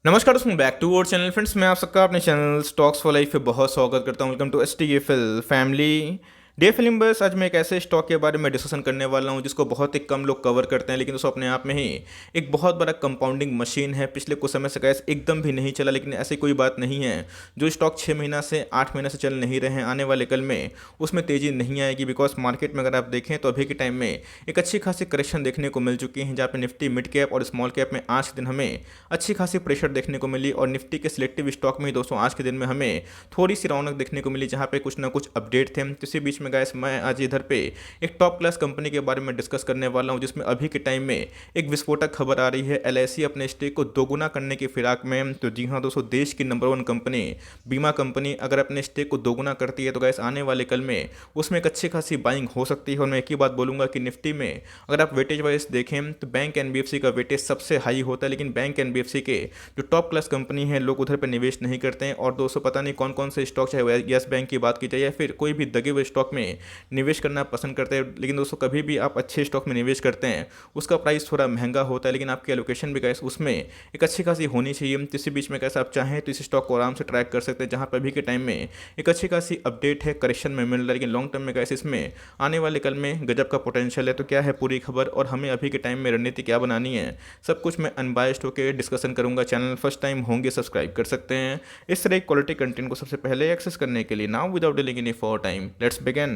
नमस्कार दोस्तों, back to our channel friends. मैं आप सबका अपने चैनल स्टॉक्स फॉर लाइफ पे बहुत स्वागत करता हूं। Welcome to STFL family. DFL बस आज मैं एक ऐसे स्टॉक के बारे में डिस्कशन करने वाला हूं जिसको बहुत ही कम लोग कवर करते हैं, लेकिन दोस्तों अपने आप में ही एक बहुत बड़ा कंपाउंडिंग मशीन है। पिछले कुछ समय से गैस एकदम भी नहीं चला, लेकिन ऐसी कोई बात नहीं है जो स्टॉक 6 महीना से 8 महीना से चल नहीं रहे हैं, आने वाले कल में उसमें तेजी नहीं आएगी। बिकॉज मार्केट में अगर आप देखें तो अभी के टाइम में एक अच्छी खासी करेक्शन देखने को मिल चुकी है, जहाँ पे निफ्टी मिड कैप और स्मॉल कैप में आज के दिन हमें अच्छी खासी प्रेशर देखने को मिली, और निफ्टी के सिलेक्टिव स्टॉक में ही दोस्तों आज के दिन में हमें थोड़ी सी रौनक देखने को मिली, जहां पे कुछ ना कुछ अपडेट थे। इसी बीच में गाइस मैं आज इधर पे एक टॉप क्लास कंपनी के बारे में डिस्कस करने वाला हूं, जिसमें अभी के टाइम में एक विस्फोटक खबर आ रही है। एलआईसी अपने स्टेक को दोगुना करने की फिराक में। तो जी हाँ दोस्तों, देश की नंबर 1 कंपनी बीमा कंपनी अगर अपने स्टेक को दोगुना करती है तो गाइस आने वाले कल में उसमें एक अच्छी खासी बाइंग हो सकती है। और मैं एक ही बात बोलूंगा कि निफ्टी में अगर आप वेटेज वाइज देखें तो बैंक एनबीएफसी का वेटेज सबसे हाई होता है, लेकिन बैंक एनबीएफसी के जो टॉप क्लास कंपनी है लोग उधर पर निवेश नहीं करते हैं। और दोस्तों पता नहीं कौन कौन से स्टॉक, चाहे यस बैंक की बात की जाए या फिर कोई भी दगे हुए स्टॉक में निवेश करना पसंद करते हैं, लेकिन दोस्तों कभी भी आप अच्छे स्टॉक में निवेश करते हैं उसका प्राइस थोड़ा महंगा होता है, लेकिन आपकी एलोकेशन भी कैसे उसमें एक अच्छी खासी होनी चाहिए। इसी बीच में कैसे आप चाहें तो इस स्टॉक को आराम से ट्रैक कर सकते हैं, जहां पर अभी के टाइम में एक अच्छी खासी अपडेट है, करेक्शन में मिल रहा है, लेकिन लॉन्ग टर्म में कैसे इसमें आने वाले कल में गजब का पोटेंशियल है। तो क्या है पूरी खबर और हमें अभी के टाइम में रणनीति क्या बनानी है, सब कुछ मैं अनबायस्ड होकर डिस्कशन करूंगा। चैनल फर्स्ट टाइम होंगे सब्सक्राइब कर सकते हैं इस तरह क्वालिटी कंटेंट को सबसे पहले एक्सेस करने के लिए। Now without delaying any for time let's begin.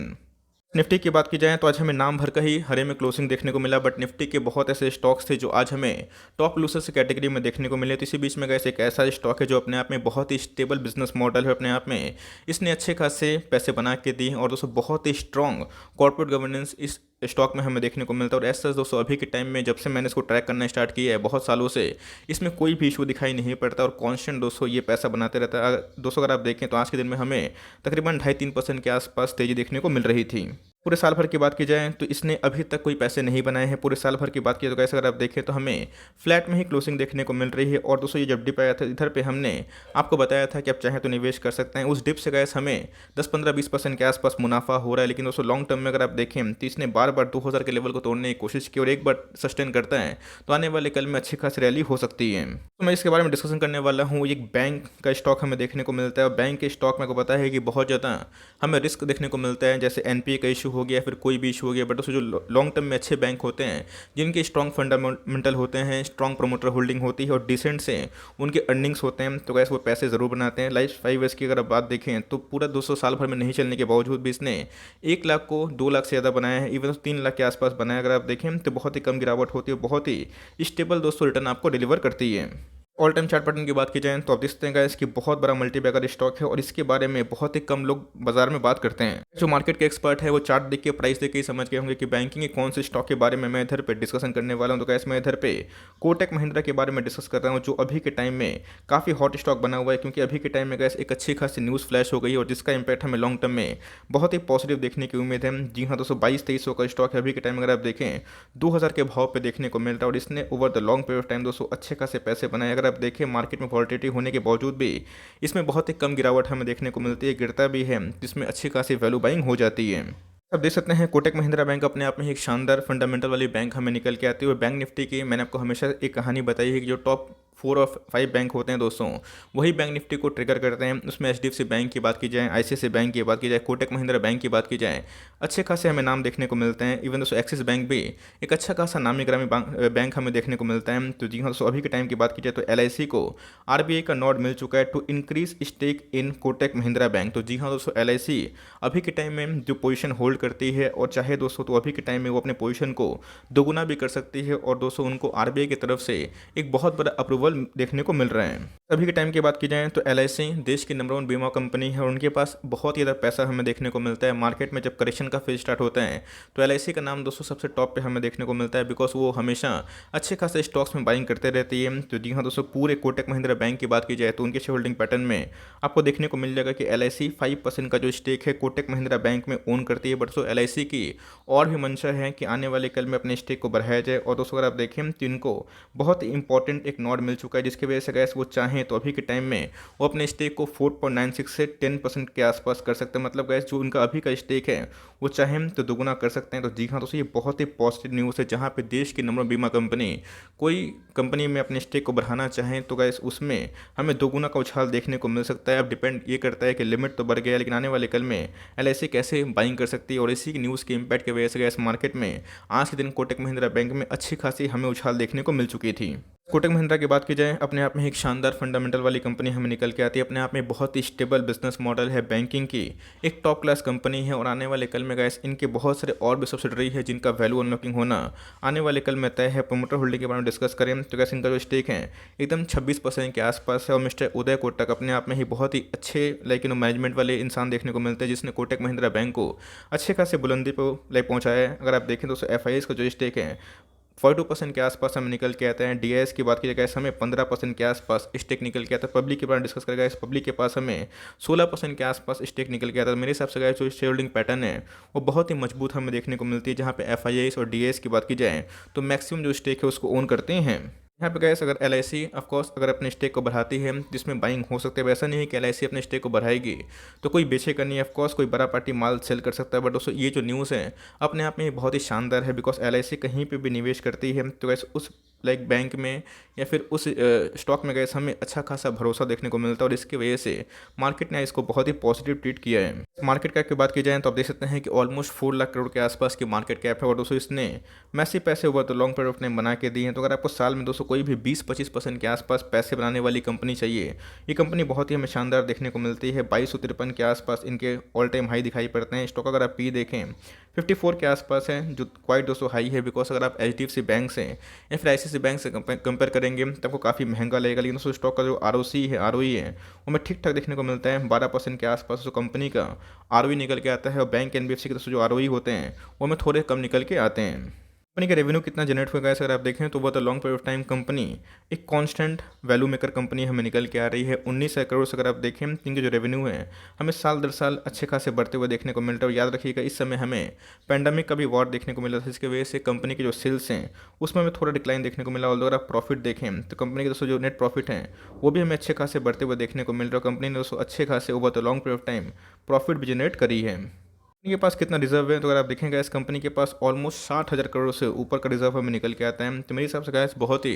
Nifty की बात की जाए तो आज हमें नाम भर का ही हरे में क्लोजिंग देखने को मिला, बट निफ्टी के बहुत ऐसे स्टॉक्स थे जो आज हमें टॉप लूजर्स कैटेगरी में देखने को मिले। तो इसी बीच में गैस एक ऐसा स्टॉक है जो अपने आप में बहुत ही स्टेबल बिजनेस मॉडल है, अपने आप में इसने अच्छे खासे पैसे बना के दी और दोस्तों बहुत ही स्ट्रॉन्ग कॉर्पोरेट गवर्नेंस इस स्टॉक में हमें देखने को मिलता है। और ऐसा दोस्तों अभी के टाइम में जब से मैंने इसको ट्रैक करना स्टार्ट किया है बहुत सालों से, इसमें कोई भी इशू दिखाई नहीं पड़ता और कांस्टेंट दोस्तों ये पैसा बनाते रहता है। दोस्तों अगर आप देखें तो आज के दिन में हमें तकरीबन 2.5-3% के आसपास तेजी देखने को मिल रही थी। पूरे साल भर की बात की जाए तो इसने अभी तक कोई पैसे नहीं बनाए हैं। पूरे साल भर की बात की तो कैसे अगर आप देखें तो हमें फ्लैट में ही क्लोजिंग देखने को मिल रही है। और दोस्तों ये जब डिप आया था इधर पे हमने आपको बताया था कि आप चाहें तो निवेश कर सकते हैं। उस डिप से गैस हमें 10-15-20% के आसपास मुनाफा हो रहा है, लेकिन दोस्तों लॉन्ग टर्म में अगर आप देखें तो इसने बार बार 2000 के लेवल को तोड़ने की कोशिश की, और एक बार सस्टेन करता है तो आने वाले कल में अच्छी खासी रैली हो सकती है। तो मैं इसके बारे में डिस्कशन करने वाला हूँ। एक बैंक का स्टॉक हमें देखने को मिलता है, और बैंक के स्टॉक में को पता है कि बहुत ज़्यादा हमें रिस्क देखने को मिलता है, जैसे एनपीए का इशू हो गया फिर कोई भी इशू हो गया। बट दोस्तों जो लॉन्ग टर्म में अच्छे बैंक होते हैं, जिनके स्ट्रॉन्ग फंडामेंटल होते हैं, स्ट्रॉन्ग प्रोमोटर होल्डिंग होती है और डिसेंट से उनके अर्निंग्स होते हैं, तो गैस वो पैसे ज़रूर बनाते हैं। लास्ट 5 ईयर्स की अगर आप बात देखें तो पूरा 200 साल भर में नहीं चलने के बावजूद भी इसने 1 लाख को 2 लाख से ज़्यादा बनाया है, इवन 3 लाख के आसपास बनाया। अगर आप देखें तो बहुत ही कम गिरावट होती है, बहुत ही स्टेबल दोस्तों रिटर्न आपको डिलीवर करती है। ऑल टाइम चार्ट पैटर्न की बात की जाए तो आप देखते हैं गाइस कि बहुत बड़ा मल्टीबैगर स्टॉक है, और इसके बारे में बहुत ही कम लोग बाजार में बात करते हैं। जो मार्केट के एक्सपर्ट है वो चार्ट देख के प्राइस देख के ही समझ गए होंगे कि बैंकिंग के कौन से स्टॉक के बारे में मैं इधर पे डिस्कशन करने वाला हूं। तो गाइस मैं इधर पे कोटक महिंद्रा के बारे में डिस्कस कर रहा हूँ, जो अभी के टाइम में काफ़ी हॉट स्टॉक बना हुआ है, क्योंकि अभी के टाइम में गाइस एक अच्छी खासी न्यूज़ फ्लैश हो गई है और जिसका इंपैक्ट हमें लॉन्ग टर्म में बहुत ही पॉजिटिव देखने की उम्मीद है। जी हाँ दोस्तों, 2200-2300 का स्टॉक है अभी के टाइम में अगर आप देखें 2000 के भाव पे देखने को मिलता है, और इसने over the long period of time दोस्तों अच्छे खासे पैसे बनाए। अगर आप देखें मार्केट में वॉलिटिलिटी होने के बावजूद भी इसमें बहुत ही कम गिरावट हमें देखने को मिलती है, गिरता भी है जिसमें अच्छी खासी वैल्यू बाइंग हो जाती है। अब देख सकते हैं कोटक महिंद्रा बैंक अपने आप में एक शानदार फंडामेंटल वाली बैंक हमें निकल के आती है। और बैंक निफ्टी की मैंने आपको हमेशा एक कहानी बताई है कि जो टॉप 4 और 5 बैंक होते हैं दोस्तों, वही बैंक निफ्टी को ट्रिगर करते हैं। उसमें एचडीएफसी बैंक की बात की जाए, आईसीआईसीआई बैंक की बात की जाए, कोटक महिंद्रा बैंक की बात की जाए, अच्छे खासे हमें नाम देखने को मिलते हैं। इवन दोस्तों एक्सिस बैंक भी एक अच्छा खासा नामी ग्रामी बैंक हमें देखने को मिलता है। तो जी हाँ दोस्तों, अभी के टाइम की बात की जाए तो एलआईसी को आरबीआई का नोड मिल चुका है to increase stake in Kotak Mahindra bank. तो जी हाँ दोस्तों, एलआईसी अभी के टाइम में जो पोजीशन होल्ड करती है, और चाहे दोस्तों तो अभी के टाइम में वो अपने पोजीशन को दोगुना भी कर सकती है। और दोस्तों उनको आरबीआई की तरफ से एक बहुत बड़ा अप्रूवल देखने को मिल रहे हैं। अभी के टाइम की बात की जाए तो एलआईसी देश की नंबर 1 बीमा कंपनी है, और उनके पास बहुत ही ज़्यादा पैसा हमें देखने को मिलता है। मार्केट में जब करेक्शन का फेज स्टार्ट होता है तो एलआईसी का नाम दोस्तों सबसे टॉप पे हमें देखने को मिलता है, बिकॉज वो हमेशा अच्छे खासे स्टॉक्स में बाइंग करते रहती है। तो जी हाँ दोस्तों, पूरे कोटक महिंद्रा बैंक की बात की जाए तो उनके शेयर होल्डिंग पैटर्न में आपको देखने को मिल जाएगा कि एलआईसी 5% का जो स्टेक है कोटक महिंद्रा बैंक में ओन करती है। बट दोस्तों एलआईसी की और भी मंशा है कि आने वाले कल में अपने स्टेक को बढ़ाया जाए। और दोस्तों अगर आप देखें तो इनको बहुत ही इंपॉर्टेंट एक नोड मिल चुका है, जिसकी वजह से गैस वो चाहें तो अभी के टाइम में वो अपने स्टेक को 4.96 से 10% के आसपास कर सकते हैं। मतलब गैस जो उनका अभी का स्टेक है वो चाहें तो दोगुना कर सकते हैं। तो जी हाँ दोस्तों, ये बहुत ही पॉजिटिव न्यूज़ है, जहाँ पे देश की नंबर बीमा कंपनी कोई कंपनी में अपने स्टेक को बढ़ाना चाहें तो गैस उसमें हमें दोगुना का उछाल देखने को मिल सकता है। अब डिपेंड ये करता है कि लिमिट तो बढ़ गया, लेकिन आने वाले कल में एलआईसी कैसे बाइंग कर सकती है, और इसी की न्यूज़ के इम्पैक्ट की वजह से गैस मार्केट में आज के दिन कोटक महिंद्रा बैंक में अच्छी खासी हमें उछाल देखने को मिल चुकी थी। कोटक महिंद्रा की बात की जाए, अपने आप में एक शानदार फंडामेंटल वाली कंपनी हमें निकल के आती है। अपने आप में बहुत ही स्टेबल बिजनेस मॉडल है, बैंकिंग की एक टॉप क्लास कंपनी है, और आने वाले कल में गैस इनके बहुत सारे और भी सब्सिडरी है जिनका वैल्यू अनलॉकिंग होना आने वाले कल में तय है। प्रोमोटर होल्डिंग के बारे में डिस्कस करें तो गैस इनका जो स्टेक है एकदम 26% के आसपास है, और मिस्टर उदय कोटक अपने आप में ही बहुत ही अच्छे मैनेजमेंट वाले इंसान देखने को मिलते हैं, जिसने कोटक महिंद्रा बैंक को अच्छे खासे बुलंदी पर पहुंचाया है। अगर आप देखें तो एफआईएस का जो स्टेक है 42% के आसपास हमें निकल के आते हैं। डीआईएस की बात की जाए हमें 15% के आसपास स्टेक निकल के आता है। पब्लिक के बारे में डिस्कस करेगा, इस पब्लिक के पास हमें 16% के आसपास स्टेक निकल के आता है। मेरे हिसाब से गाइस जो शेयर होल्डिंग पैटर्न है वो बहुत ही मजबूत हमें देखने को मिलती है, जहाँ पे एफआईआईस और डीआईएस की बात की जाए तो मैक्सिमम जो स्टेक है उसको ओन करते हैं। यहाँ पे गैस अगर एलआईसी ऑफकोर्स अगर अपने स्टेक को बढ़ाती है जिसमें बाइंग हो सकती है, वैसा नहीं है कि एलआईसी अपने स्टेक को बढ़ाएगी तो कोई बेचेगा नहीं। ऑफकोर्स कोई बड़ा पार्टी माल सेल कर सकता है, बट दोस्तों ये जो न्यूज़ है अपने आप में बहुत ही शानदार है, बिकॉज एलआईसी कहीं पे भी निवेश करती है तो गैस उस बैंक में या फिर उस स्टॉक में गैस हमें अच्छा खासा भरोसा देखने को मिलता है, और इसकी वजह से मार्केट ने इसको बहुत ही पॉजिटिव ट्रीट किया है। मार्केट कैप की बात की जाए तो आप देख सकते हैं कि ऑलमोस्ट 4 लाख करोड़ के आसपास की मार्केट कैप है, और दोस्तों इसने मैसिव पैसे over the long period of time बना के दिए हैं। तो अगर आपको साल में दोस्तों कोई भी 20-25% के आसपास पैसे बनाने वाली कंपनी चाहिए, ये कंपनी बहुत ही हमें शानदार देखने को मिलती है। 2253 के आसपास इनके ऑल टाइम हाई दिखाई पड़ते हैं। स्टॉक अगर आप पी देखें 54 के आसपास है, जो क्वाइट दोस्तों हाई है, बिकॉज अगर आप एचडीएफसी बैंक से या फिर आईसीआईसी बैंक से कंपेयर करेंगे तो आपको काफ़ी महंगा लगेगा। लेकिन दोस्तों स्टॉक का जो आरओसी है आरओई है वो हमें ठीक ठाक देखने को मिलता है। 12% के आसपास जो कंपनी का आरओई निकल के आता है, और बैंक एनबीएफसी के दोस्तों जो आरओई होते हैं वो हमें थोड़े कम निकल के आते हैं। कंपनी का रेवेन्यू कितना जनरेट होगा अगर आप देखें तो बहुत long period of time company एक कांस्टेंट वैल्यू मेकर कंपनी हमें निकल के आ रही है। 19 करोड़ से अगर आप देखें इनके जो रेवेन्यू है हमें साल दर साल अच्छे खासे बढ़ते हुए देखने को मिलता है। और याद रखिएगा इस समय हमें पैंडमिक का भी वॉर देखने को मिला था, जिसकी वजह से कंपनी के जो सेल्स हैं उसमें हमें थोड़ा डिक्लाइन देखने को मिला। और अगर आप प्रॉफिट देखें तो कंपनी के दोस्तों जो नेट प्रॉफिट हैं वो भी हमें अच्छे खासे बढ़ते हुए देखने को मिल रहा है। कंपनी ने दोस्तों अच्छे खासे over the long period of time profit भी जनरेट करी है। कंपनी के पास कितना रिजर्व है तो अगर आप देखेंगे इस कंपनी के पास ऑलमोस्ट 60,000 करोड़ से ऊपर का रिजर्व हमें निकल के आता है। तो मेरे हिसाब से गैस बहुत ही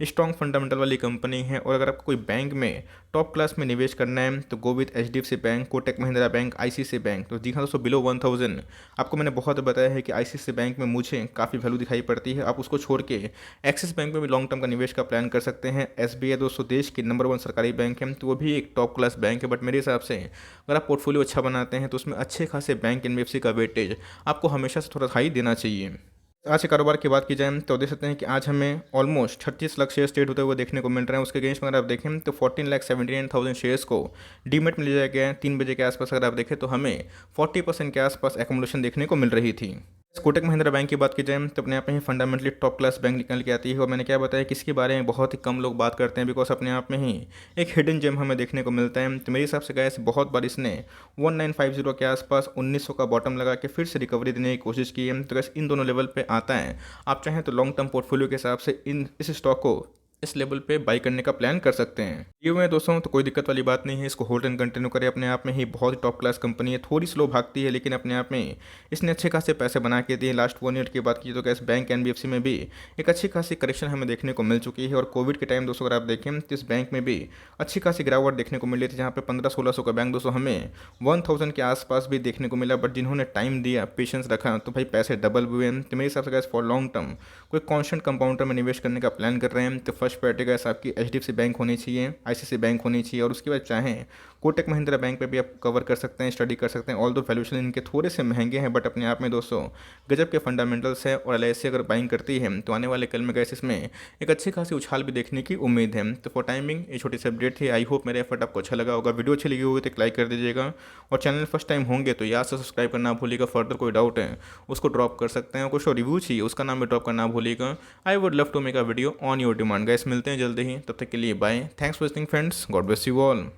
स्ट्रॉन्ग फंडामेंटल वाली कंपनी है। और अगर आपको कोई बैंक में टॉप क्लास में निवेश करना है तो go with HDFC bank, Kotak Mahindra bank, ICICI bank. तो जी हाँ दोस्तों, बिलो 1000 आपको मैंने बहुत बताया है कि आईसीआईसी बैंक में मुझे काफ़ी वैल्यू दिखाई पड़ती है। आप उसको छोड़ के एक्सिस बैंक में भी लॉन्ग टर्म का निवेश का प्लान कर सकते हैं। एसबीआई दोस्तों देश की नंबर 1 सरकारी बैंक है, तो वो भी एक टॉप क्लास बैंक है। बट मेरे हिसाब से अगर आप पोर्टफोलियो अच्छा बनाते हैं तो उसमें अच्छे खासे बैंक एनबीएफसी का वेटेज आपको हमेशा से थोड़ा हाई देना चाहिए। आज के कारोबार की बात की जाए तो देख सकते हैं कि आज हमें ऑलमोस्ट 36 लाख शेयर ट्रेड होते हुए देखने को मिल रहे हैं। उसके अगेंस्ट में अगर आप देखें तो 14,79,000 शेयर्स को डीमेट में ले जाया गया है। 3 बजे के आसपास अगर आप देखें तो हमें 40% के आसपास एकोमोडेशन देखने को मिल रही थी। कोटक महिंद्रा बैंक की बात की जाए तो अपने आप में ही फंडामेंटली टॉप क्लास बैंक निकल के आती है। और मैंने क्या बताया कि इसके बारे में बहुत ही कम लोग बात करते हैं, बिकॉज अपने आप में ही एक हिडन जेम हमें देखने को मिलता है। तो मेरे हिसाब से गैस बहुत बार इसने 1950 के आसपास 1900 का बॉटम लगा के फिर से रिकवरी देने की कोशिश की है। तो गैस इन दोनों लेवल पे आता है। आप चाहें तो लॉन्ग टर्म पोर्टफोलियो के हिसाब से इस स्टॉक को इस लेवल पे बाई करने का प्लान कर सकते हैं। ये हुए दोस्तों तो कोई दिक्कत वाली बात नहीं है, इसको होल्ड एंड कंटिन्यू करें। अपने आप में ही बहुत ही टॉप क्लास कंपनी है, थोड़ी स्लो भागती है लेकिन अपने आप में इसने अच्छे खासे पैसे बना के दिए। लास्ट 1 ईयर की बात की तो गैस बैंक एनबीएफसी में भी एक अच्छी खासी करेक्शन हमें देखने को मिल चुकी है। और कोविड के टाइम दोस्तों अगर आप देखें तो इस बैंक में भी अच्छी खासी गिरावट देखने को मिली थी, जहाँ पे 1500-1600 का बैंक दोस्तों हमें 1000 के आसपास भी देखने को मिला। बट जिन्होंने टाइम दिया, पेशेंस रखा, तो भाई पैसे डबल हुए हैं। तो मेरे हिसाब से गैस फॉर लॉन्ग टर्म कोई कॉन्स्टेंट कंपाउंडर में निवेश करने का प्लान कर रहे हैं तो फर्स्ट प्रायोरिटी गैस आपकी एचडीएफसी बैंक होनी चाहिए, आईसीआईसी बैंक होनी चाहिए। और उसके बाद चाहें कोटक महिंद्रा बैंक पे भी आप कवर कर सकते हैं, स्टडी कर सकते हैं। ऑल दो वैल्यूएशन इनके थोड़े से महंगे हैं, बट अपने आप में दोस्तों गजब के फंडामेंटल्स है। और एलआईसी अगर बाइंग करती है तो आने वाले कल में गैस इसमें एक अच्छी खासी उछाल भी देखने की उम्मीद है। तो फॉर टाइमिंग ये छोटी सी अपडेट थी। आई होप मेरा एफर्ट आपको अच्छा लगा होगा। वीडियो अच्छी लगी होगी तो लाइक कर दीजिएगा, और चैनल फर्स्ट टाइम होंगे तो याद से सब्सक्राइब करना भूलिएगा। फर्दर कोई डाउट है उसको ड्रॉप कर सकते हैं, कुछ रिव्यू चाहिए उसका नाम भी ड्रॉप करना भूलिएगा। I would love to make a video on your demand. Guys मिलते हैं जल्दी ही, तब तक के लिए bye. Thanks for listening friends, God bless you all.